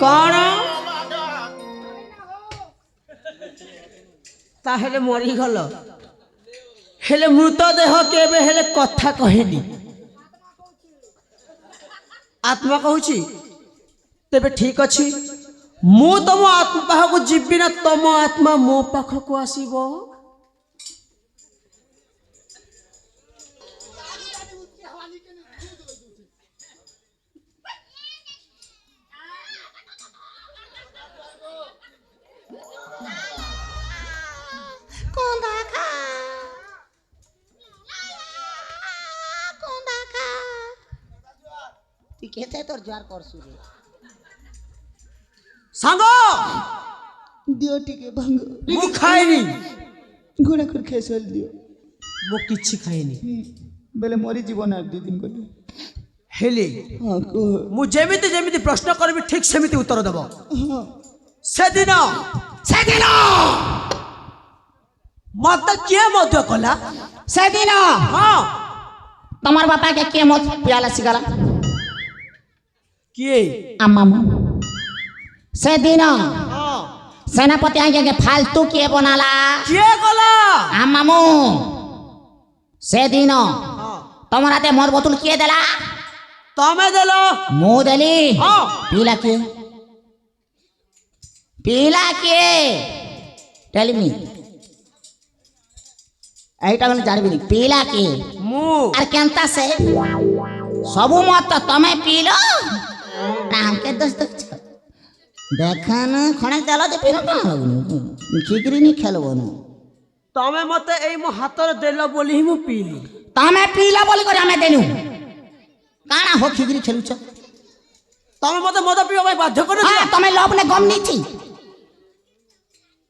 कौन ताहेले मरी गल हेले मृतदेह केबे हेले कथा कहेनी आत्मा कहूची तेबे ठीक अच्छी मु तुम आत्मा पाखक जीवी ना तुम आत्मा मो पाखक आसीबो केते तोर जार करसु रे सांगो दियो टिके भांग मु खाइनी गुणा कर खेसल दियो मु किछि खाइनी बेले मरी जीवन आर 2 दिन गले हेले हां को मु जेमिति जेमिति प्रश्न करबी ठीक सेमिति उत्तर देबो हां से दिन मत के मध्य कला से दिन हां तमार बापा के मत पियाला सिगाला किए आमामो से दिन हां सेनापति आगे के फालतू किए बनाला किए गला आमामो से दिन हां तमरा ते मोर बोतल किए देला तमे देलो मु देली हां पीला के टेल मी एटा मन जानबी पीला के मु अरे केनता से सबु मत तमे पीलो नाम के दोस्त देखा ना खणे चलो जे पीनो का खिगरी नहीं खेलबो तमे मते एई मो हातर देलो बोली ही मु पीली तमे पीला बोली कर हमें देनु काना हो खिगरी खेलुछ तमे मते मद पियो भाई बाध्य कर हां तमे लोभ ने गम नीची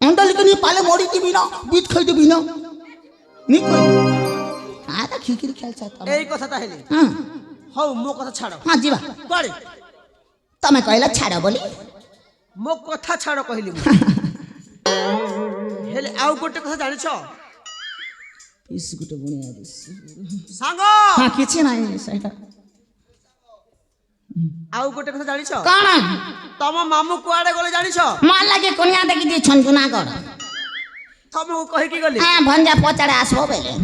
अंदल के नहीं पाले मोड़ी की बिना बीत खाई दे बिना नहीं कोई आ त खिगरी खेल चाहता एई कथा ताहेले हां हौ मो कथा छाड़ो हां जीवा कोड़े तमे कहला छाड़ बोली मो कथा छाड़ो कहली हेले आउ गोटे कथा जानि छ इस गुटे बुनिया दिस सांगो हां किछि नाही सेटा आउ गोटे कथा जानि छ काना तम मामू कुआडे गले जानि छ मान लागे कोनिया देखि दे छन जुनागढ़ तमे को कहि की गले हां भंजा पचाड़े आसबो बेले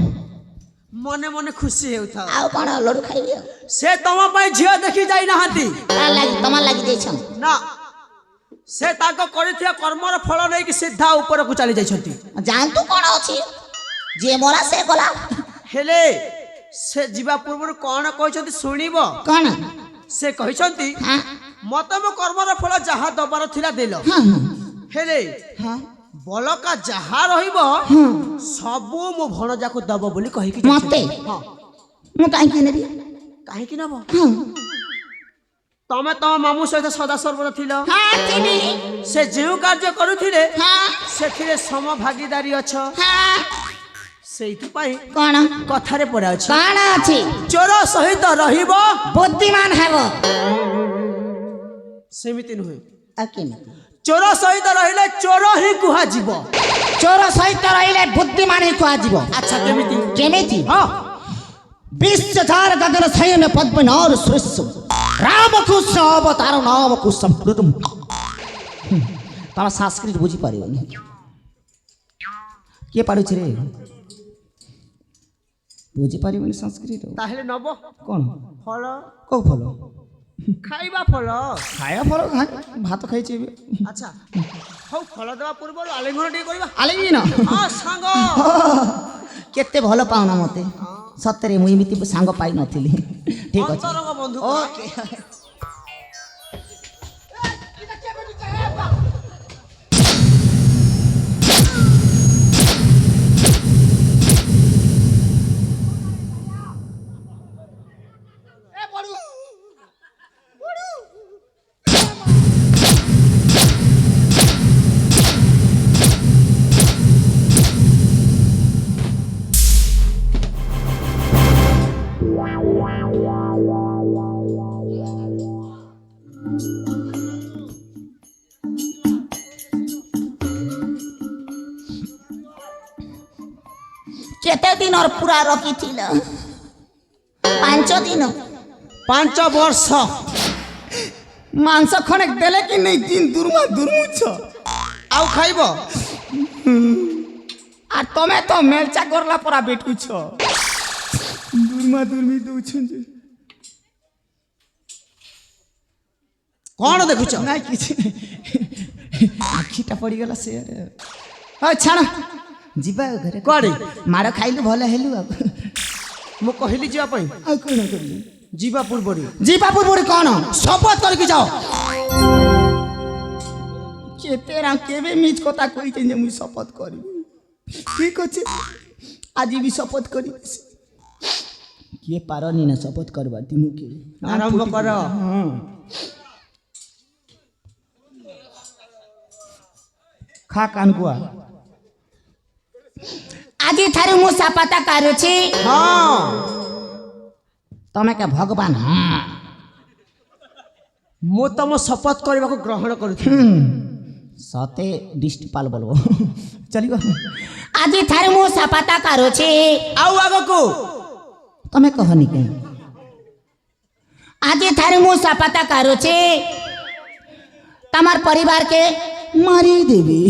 मने मने खुशी हेउथा आउ कोन लडू खाइबे से तम पाई झियो देखि जाई ना हाती आ लागी तमा लागी दे छन ना से ताको करिथिया कर्मर फल नै कि सीधा ऊपर को चली जाई छथि जान तू कोन अछि जे मोरा से गला हेले से जीवा पूर्व कोन कहछथि सुनिबो कोन से कहछथि हां मते मो कर्मर फल जहा दबार थिला देलो हां हेले हां बलका जहा रहिबो सबु मो भणजा को दबो बोली कहि कि मते हां मु काहे के नेबी काहे कि नबो हां तमे तम मामू सहित सदा सर्वदा थिलो हां तिनी से जेउ कार्य करूथिले हां सेथिरे सम भागीदारी अछ हां सेइथि पाई कोन कथारे पड़ा अछि काना अछि चोर सहित रहिबो बुद्धिमान हेबो सेमिति नहुए अकिन चोर सहित रहिले चोर ही कुहा जीव चोर सहित रहिले बुद्धिमान ही कुहा जीव अच्छा केमिति हां 20,000 गगन सैन्य पद्मनाभ सुरस रामकृष्ण अवतार नाम को संस्कृतम तारा संस्कृत बुझी पारिबनी के पारुछ रे बुझी पारिबनी संस्कृत ताहेले नबो कोन फल को फल खाइबा फल खाया फल भात खाइछि अच्छा हौ फल देवा पूर्व आलिंगन टी करबा आलिंगी ना हां सांग केते भलो पाउना मते सतरे मुई मिति सांग पाई नथिली ठीक अछि अंतरंग बंधु ओके केते दिन और पूरा रखी थी 5 दिन 5 वर्ष ମାଂସ ଖଣ୍ଡେ ଦେଲେ କି ନେଇ ଦିନ ଦୁର୍ମା ଦୁର୍ମୁଛ ଆଉ ଖାଇବ আর তুমি তো মেলচা করলা পরা বেটুছ দুর্মা দুর্মি দউছেন যে କଣ ଦେଖୁଛ না কিছু আখিটা পড়িগলা সে হ্যাঁ ছাড় ଯିବା ଘରେ କୁଆଡେ ମାଡ଼ ଖାଇଲୁ ଭଲ ହେଲୁ ଆଉ ମୁଁ କହିଲି ଯିବା ପାଇଁ ଆଉ କ'ଣ କରିବି ଯିବା ପୂର୍ବରୁ ଯିବା ପୂର୍ବରୁ କ'ଣ ଶପଥ କରିକି ଯାଅ କେତେରା କେବେ ମିଛ କଥା କହିଛେ ଯେ ମୁଇଁ ଶପଥ କରିବି ଠିକ ଅଛି ଆଜି ବି ଶପଥ କରିବି କିଏ ପାରନି ନା ଶପଥ କରିବା ଦିନକୁ ଆରମ୍ଭ କର ଖା କାନକୁଆ ଆଜି ଠାରୁ ମୁଁ ଶପଥ କରୁଛି ହଁ ତମେ କେ ଭଗବାନ ହଁ ମୁଁ ତମ ଶପଥ କରିବାକୁ ଗ୍ରହଣ କରୁଛି ସତେ ଡିଷ୍ଟିପାଲ ବୋଲବ ଚଲିବ ଆଜି ଠାରୁ ମୁଁ ଶପଥ କରୁଛି ଆଉ ଆଗକୁ ତମେ କହନି କେ ଆଜି ଠାରୁ ମୁଁ ଶପଥ କରୁଛି ତମର ପରିବାର କେ ମାରି ଦେବି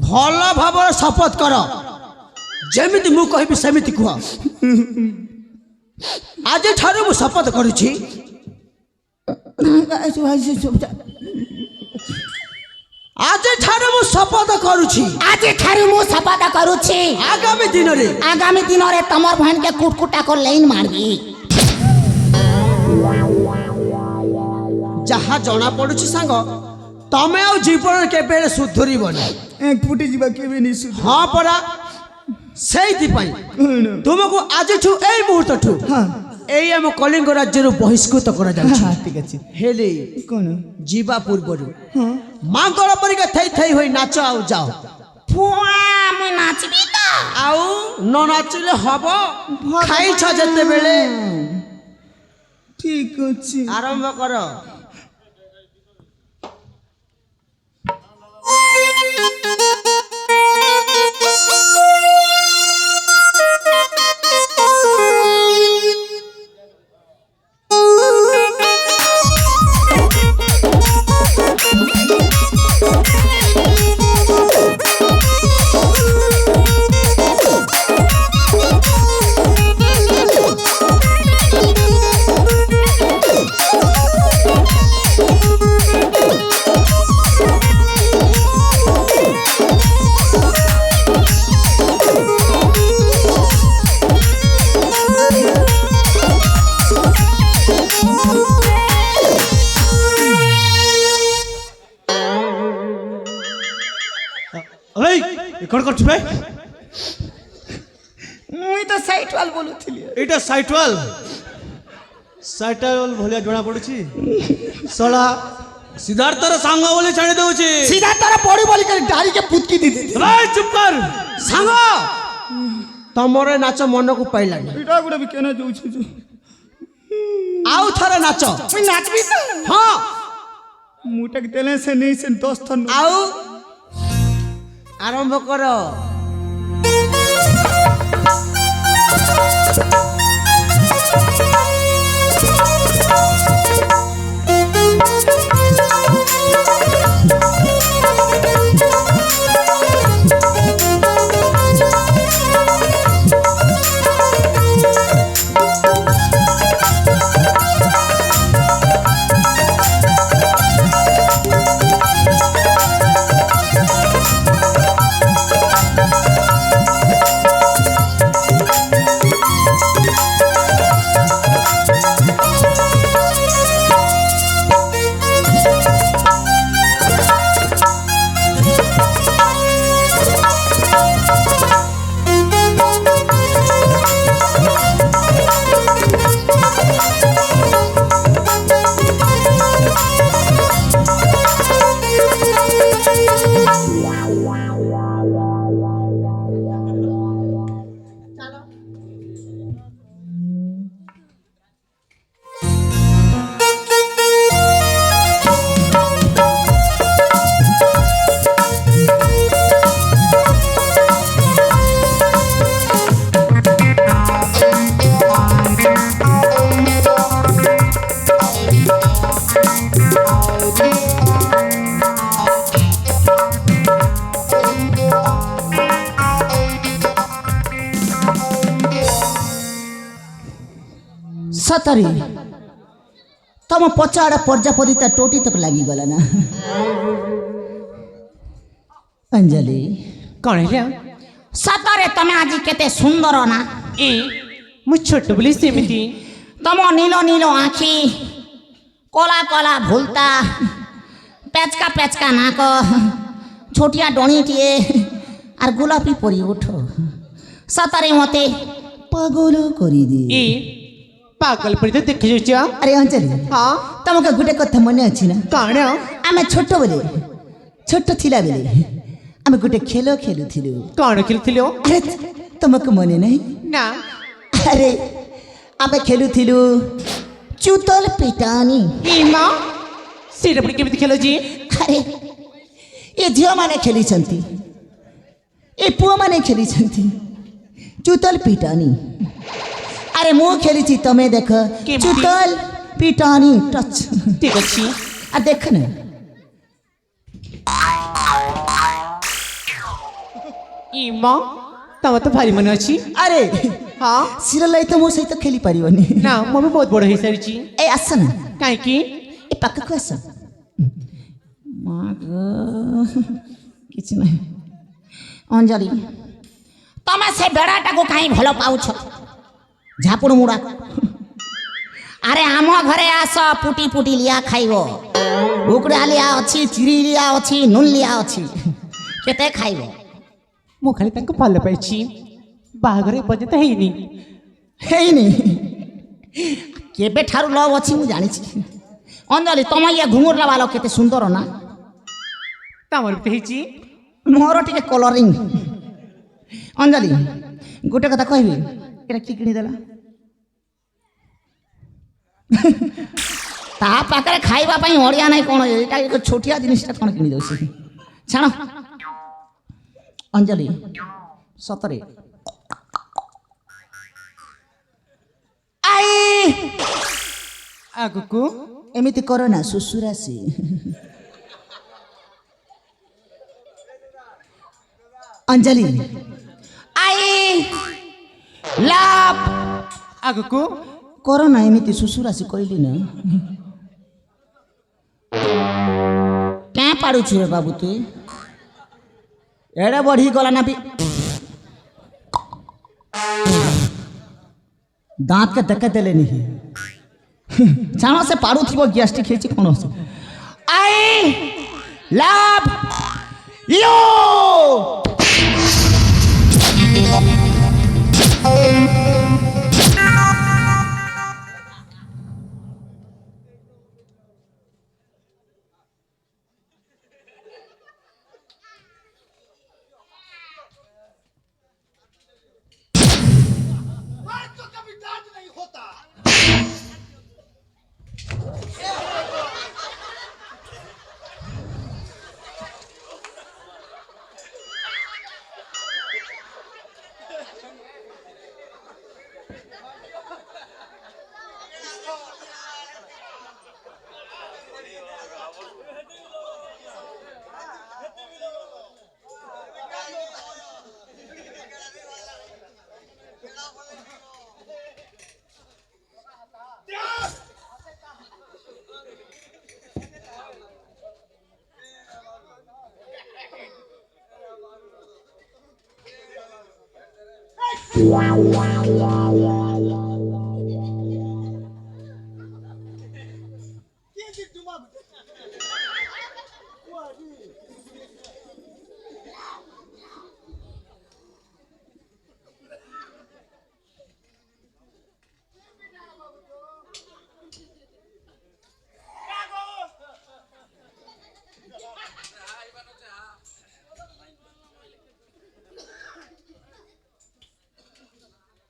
ଭଲ ଭାବରେ ଶପଥ କର ଯେମିତି ମୁଁ କହିବି ସେମିତି କୁହ ଆଜିଠାରୁ ମୁଁ ଶପଥ କରୁଛି ଆଜିଠାରୁ ମୁଁ ଶପଥ କରୁଛି ଆଜିଠାରୁ ମୁଁ ଶପଥ କରୁଛି ଆଗାମୀ ଦିନରେ ତମର ଭାଇକେ କୁଟକୁଟା କରି ଲାଇନ୍ ମାରବି ଯାହା ଜଣା ପଡୁଛି ସାଙ୍ଗ ତମେ ଆଉ ଜୀବନରେ କେବେ ହେଲେ ସୁଧୁରିବନି ଫୁଟି ଯିବା କେବେ ନିଶୁ ହଁ ପରା ସେଇଥିପାଇଁ ତୁମକୁ ଆଜିଠୁ ଏଇ ମୁହୂର୍ତ୍ତଠୁ ଏଇ ଆମ କଳିଙ୍ଗ ରାଜ୍ୟରୁ ବହିଷ୍କୃତ କରାଯାଉଛି ଠିକ ଅଛି ହେଲେ କ'ଣ ଯିବା ପୂର୍ବରୁ ମାଙ୍କର ପରିକା ଥେଇ ଥେଇ ହୋଇ ନାଚ ଆଉ ଯାଅ ମୁଁ ନାଚିବି ତ ଆଉ ନ ନାଚିଲେ ହବ ଖାଇଛ ଯେତେବେଳେ ଠିକ ଅଛି ଆରମ୍ଭ କର कौन कर भाई मुई तो साइटवाल बोलुथिली एटा साइटवाल साइटवाल भलिया जणा पडुची सला सिद्धार्थर सांग बोले छाणी दउची सीधा तारा पड़ी बोली कर डारी के पुतकी दी दे भाई चुप कर ସାଙ୍ଗ ତମର ନାଚ ମନକୁ ପାଇଲାନି ଏଟା ଗୁଡା ବି କେନା ଯାଉଛୁ ଯେ ଆଉ ଥରେ ନାଚ ମୁଇ ନାଚବି ତ ହଁ ମୁଟक ଦେଲେ ସେ ନେଇ ସେ 10 ଥର ଆଉ ଆରମ୍ଭ କର सतरी तुम पचाड़ प्रजापति ता टोटी तक लगी गला ना अंजलि कौन है सतरे तमे आज केते सुंदर ना ए मु छोट बोली सेमिति तुम नीलो नीलो आँखी कला कला भूलता पेचका पेचका नाक छोटिया डणीटिए और गोलापी परी उठो सतरे मते पागल करी दे ए पागल पड़ी तो देखि जोचा अरे अंजलि हां तुमको गुटे कथा मन अछि ना कौन आमे छोट बेले छोट थिला बेले आमे गुटे खेल खेलुथिलु कौन खेलथिलो अरे तुमको मने नहीं ना अरे आमे खेलुथिलु चुतल पिटानी ए मां सीट पर केमिति खेलो जी अरे ये झियो माने खेली छंती ए पुओ माने खेली छंती चुतल पिटानी अरे मु खेली छी तमे देख केमती? चुतल पिटानी टच ठीक अछि आ देख न ए मां तम तो भारी मन अछि अरे हां सिरलाई तो मो सहित खेली पारिबनी ना मम्मी बहुत बड़ है सारी ए आसन काहे की ए पाखକୁ ଆସ କିଛି ନାହିଁ ଅଞ୍ଜଳି ତମେ ସେ ବେଡ଼ାଟାକୁ କାହିଁ ଭଲ ପାଉଛ ଝାପୁଡ଼ ମୁଡ଼ା ଆରେ ଆମ ଘରେ ଆସ ପୁଟି ପୁଟି ଲିଆ ଖାଇବ ଉକୁଡ଼ା ଲିଆ ଅଛି ଚିରି ଲିଆ ଅଛି ନୁନ ଲିଆ ଅଛି କେତେ ଖାଇବ ମୁଁ ଖାଲି ତାଙ୍କୁ ଭଲ ପାଇଛି ବାହାଘର ପର୍ଯ୍ୟନ୍ତ ହେଇନି ହେଇନି କେବେଠାରୁ ଲଭ୍ ଅଛି ମୁଁ ଜାଣିଛି ଅଞ୍ଜଳି ତମ ଇଏ ଘୁଙ୍ଗୁରଲା ବାଲ କେତେ ସୁନ୍ଦର ନା ତମର ବି ହେଇଛି ମୋର ଟିକେ କଲରିଂ ଅଞ୍ଜଳି ଗୋଟେ କଥା କହିବି ଏଇଟା କି କିଣିଦେଲା ତା ପାଖରେ ଖାଇବା ପାଇଁ ଅଡ଼ିଆ ନାହିଁ କ'ଣ ଏଇଟା ଏକ ଛୋଟିଆ ଜିନିଷଟା କ'ଣ କିଣିଦେଉଛି ଛାଣ ଅଞ୍ଜଳି ସତରେ ଆଇ ଆଗକୁ ଏମିତି କର ନା ଶୁଶୁରାସି ଅଞ୍ଜଳି ଆଇ ଲଭ୍ ଆଗକୁ କର ନା ଏମିତି ଶୁଶୁରାସି କହିଲି ନା କାଁ ପାଡ଼ୁଛୁ ରେ ବାବୁ ତୁ ଏଡ଼େ ବଢ଼ି ଗଲା ନା ବି ଦାঁতকে ଦେଖା ଦେଲେନି ଛାଣ ସେ ପାଡ଼ୁଥିବ ଗ୍ୟାଷ୍ଟ୍ରିକ୍ ହେଇଛି କ'ଣ ଆଇ ଲଭ୍ ୟୁ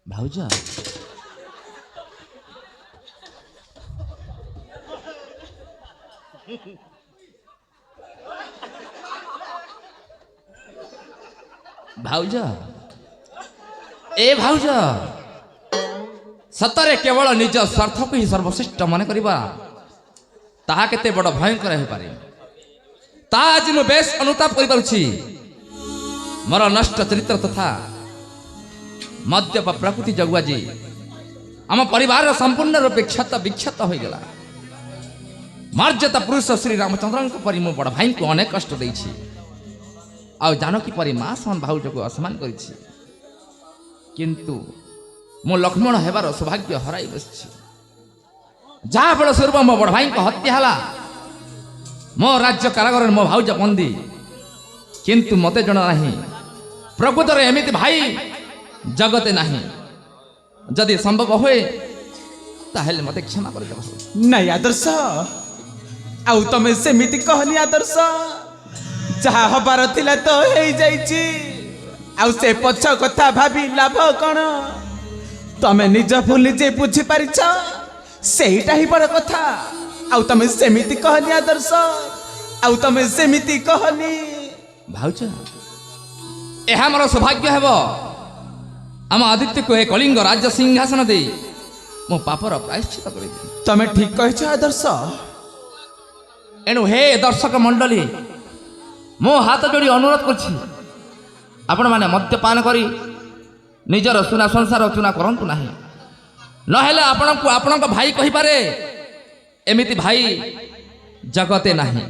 भाउजा भाउजा ए भाउजा सतरे केवल निज स्वार्थ को ही सर्वश्रेष्ठ मन करिबा ताहा केते बड़ भयंकर हे पारे ता आज मु बेस अनुताप करि पारुछि मोर नष्ट चरित्र तथा मद्यप प्रकृति जगुआ जी ଆମ ପରିବାରର ସମ୍ପୂର୍ଣ୍ଣ ରୂପେ କ୍ଷତ ବିକ୍ଷତ ହୋଇଗଲା। ମର୍ଯ୍ୟାଦା ପୁରୁଷ ଶ୍ରୀ ରାମଚନ୍ଦ୍ରଙ୍କ ପରି ମୋ ବଡ଼ ଭାଇଙ୍କୁ ଅନେକ କଷ୍ଟ ଦେଇଛି, ଆଉ ଜାନକୀ ପରି ମା ସମାନ ଭାଉଜକୁ ଅସମ୍ମାନ କରିଛି। କିନ୍ତୁ ମୁଁ ଲକ୍ଷ୍ମଣ ହେବାର ସୌଭାଗ୍ୟ ହରାଇ ବସିଛି। ଯାହାଫଳ ସ୍ୱରୂପ ମୋ ବଡ଼ ଭାଇଙ୍କ ହତ୍ୟା ହେଲା। ମୋ ରାଜ୍ୟ କାରାଗାରରେ ମୋ ଭାଉଜ ବନ୍ଦୀ। କିନ୍ତୁ ମୋତେ ଜଣା ନାହିଁ ପ୍ରକୃତରେ ଏମିତି ଭାଇ ଜଗତେ ନାହିଁ। ଯଦି ସମ୍ଭବ ହୁଏ ତାହେଲେ ମୋତେ କ୍ଷମା କରିଦେବ। ନାଇଁ ଆଦର୍ଶ, ଆଉ ତମେ ସେମିତି କହନି ଆଦର୍ଶ। ଯାହା ହବାର ଥିଲା ତ ହେଇଯାଇଛି, ଆଉ ସେ ପଛ କଥା ଭାବି ଲାଭ କଣ? ତମେ ନିଜ ଭୁଲ ଯେ ବୁଝିପାରିଛ ସେଇଟା ହିଁ ବଡ଼ କଥା। ଆଉ ତମେ ସେମିତି କହନି ଆଦର୍ଶ, ଆଉ ତମେ ସେମିତି କହନି। ଭାଉଜ, ଏହା ମୋର ସୌଭାଗ୍ୟ ହେବ ଆମ ଆଦିତ୍ୟକୁ ଏ କଳିଙ୍ଗ ରାଜ୍ୟ ସିଂହାସନ ଦେଇ ମୋ ପାପର ପ୍ରାୟଶ୍ଚିତ କରିବି। ତମେ ଠିକ କହିଛ ଆଦର୍ଶ। ଏଣୁ ହେ ଦର୍ଶକ ମଣ୍ଡଳୀ, ମୁଁ ହାତ ଯୋଡ଼ି ଅନୁରୋଧ କରୁଛି, ଆପଣମାନେ ମଦ୍ୟପାନ କରି ନିଜର ସୁନା ସଂସାର ଚୁନା କରନ୍ତୁ ନାହିଁ। ନହେଲେ ଆପଣଙ୍କୁ ଆପଣଙ୍କ ଭାଇ କହିପାରେ ଏମିତି ଭାଇ ଜଗତେ ନାହିଁ।